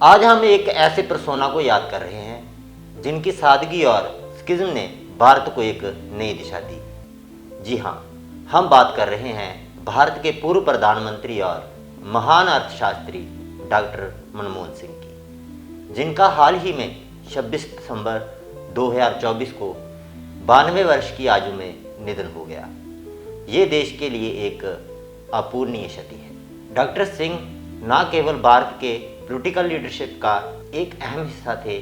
आज हम एक ऐसे पर्सोना को याद कर रहे हैं जिनकी सादगी और स्किज्म ने भारत को एक नई दिशा दी। जी हाँ, हम बात कर रहे हैं भारत के पूर्व प्रधानमंत्री और महान अर्थशास्त्री डॉक्टर मनमोहन सिंह की, जिनका हाल ही में 26 दिसंबर 2024 को 92 वर्ष की आयु में निधन हो गया। ये देश के लिए एक अपूर्णीय क्षति है। डॉक्टर सिंह न केवल भारत के पॉलिटिकल लीडरशिप का एक अहम हिस्सा थे,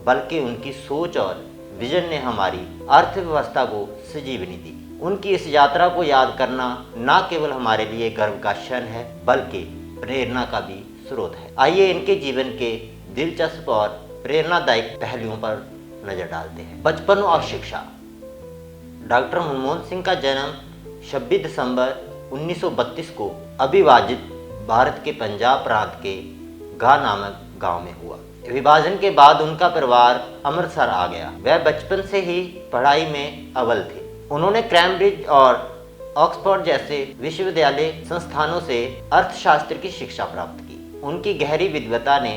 बल्कि उनकी सोच और विजन ने हमारी अर्थव्यवस्था को संजीवनी दी। उनकी इस यात्रा को याद करना न केवल हमारे लिए गर्व का क्षण है, बल्कि प्रेरणा का भी स्रोत है। आइए इनके जीवन के दिलचस्प और प्रेरणादायक पहलुओं पर नजर डालते हैं। बचपन और शिक्षा। डॉक्टर मनमोहन सिंह का जन्म 26 दिसंबर 1932 को अविभाजित भारत के पंजाब प्रांत के घा नामक गांव में हुआ। विभाजन के बाद उनका परिवार अमृतसर आ गया। वह बचपन से ही पढ़ाई में अव्वल थे। उन्होंने कैम्ब्रिज और ऑक्सफोर्ड जैसे विश्वविद्यालय संस्थानों से अर्थशास्त्र की शिक्षा प्राप्त की। उनकी गहरी विद्वता ने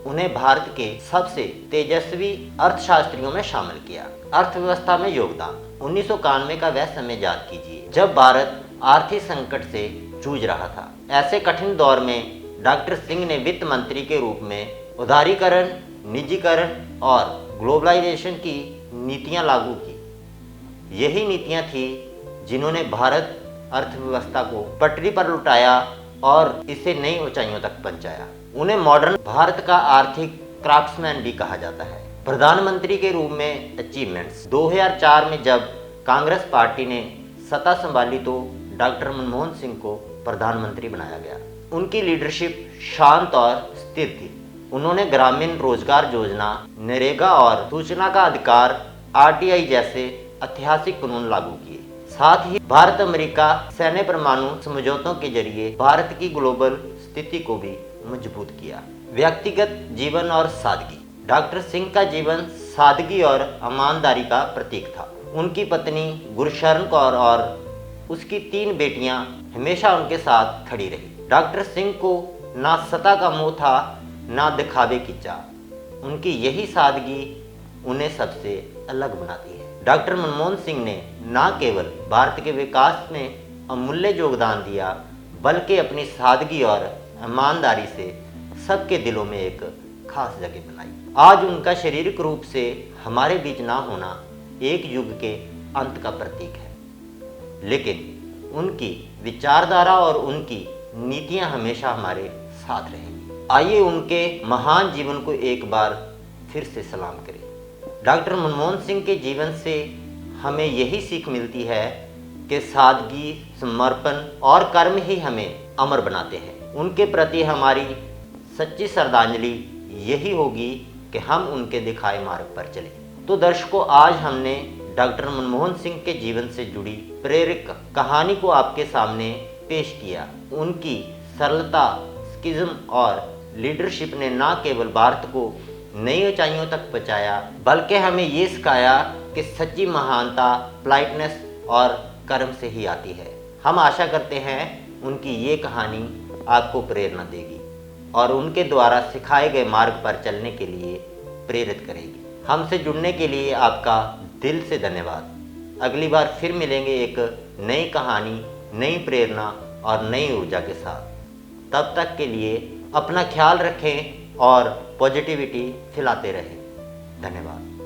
उन्हें भारत के सबसे तेजस्वी अर्थशास्त्रियों में शामिल किया। अर्थव्यवस्था में योगदान। 1991 का वह समय याद कीजिए जब भारत आर्थिक संकट से जूझ रहा था। ऐसे कठिन दौर में डॉक्टर सिंह ने वित्त मंत्री के रूप में उदारीकरण, निजीकरण और ग्लोबलाइजेशन की नीतियां लागू की। यही नीतियां थी जिन्होंने भारत अर्थव्यवस्था को पटरी पर लुटाया और इसे नई ऊंचाइयों तक पहुंचाया। उन्हें मॉडर्न भारत का आर्थिक क्राफ्ट्समैन भी कहा जाता है। प्रधानमंत्री के रूप में अचीवमेंट्स। 2004 में जब कांग्रेस पार्टी ने सत्ता संभाली तो डॉक्टर मनमोहन सिंह को प्रधानमंत्री बनाया गया। उनकी लीडरशिप शांत और स्थिर थी। उन्होंने ग्रामीण रोजगार योजना, नरेगा और सूचना का अधिकार आरटीआई जैसे ऐतिहासिक कानून लागू किए। साथ ही भारत अमेरिका सैन्य परमाणु समझौतों के जरिए भारत की ग्लोबल स्थिति को भी मजबूत किया। व्यक्तिगत जीवन और सादगी। डॉक्टर सिंह का जीवन सादगी और ईमानदारी का प्रतीक था। उनकी पत्नी गुरशरण कौर और उसकी 3 बेटियां हमेशा उनके साथ खड़ी रही। डॉक्टर सिंह को ना सत्ता का मोह था, ना दिखावे की चाह। उनकी यही सादगी उन्हें सबसे अलग बनाती है। डॉक्टर मनमोहन सिंह ने न केवल भारत के विकास में अमूल्य योगदान दिया, बल्कि अपनी सादगी और ईमानदारी से सबके दिलों में एक खास जगह बनाई। आज उनका शारीरिक रूप से हमारे बीच ना होना एक युग के अंत का प्रतीक है, लेकिन उनकी विचारधारा और उनकी नीतियां हमेशा हमारे साथ रहेंगी। आइए उनके महान जीवन को एक बार फिर से सलाम करें। डॉक्टर मनमोहन सिंह के जीवन से हमें यही सीख मिलती है कि सादगी, समर्पण और कर्म ही हमें अमर बनाते हैं। उनके प्रति हमारी सच्ची श्रद्धांजलि यही होगी कि हम उनके दिखाए मार्ग पर चलें। तो दर्शकों, आज हमने डॉक्टर मनमोहन सिंह के जीवन से जुड़ी प्रेरक कहानी को आपके सामने पेश किया। उनकी सरलता, स्किज्म और लीडरशिप ने न केवल भारत को नई ऊंचाइयों तक पहुंचाया, बल्कि हमें ये सिखाया कि सच्ची महानता पोलाइटनेस और कर्म से ही आती है। हम आशा करते हैं उनकी ये कहानी आपको प्रेरणा देगी और उनके द्वारा सिखाए गए मार्ग पर चलने के लिए प्रेरित करेगी। हमसे जुड़ने के लिए आपका दिल से धन्यवाद। अगली बार फिर मिलेंगे एक नई कहानी, नई प्रेरणा और नई ऊर्जा के साथ। तब तक के लिए अपना ख्याल रखें और पॉजिटिविटी फैलाते रहें। धन्यवाद।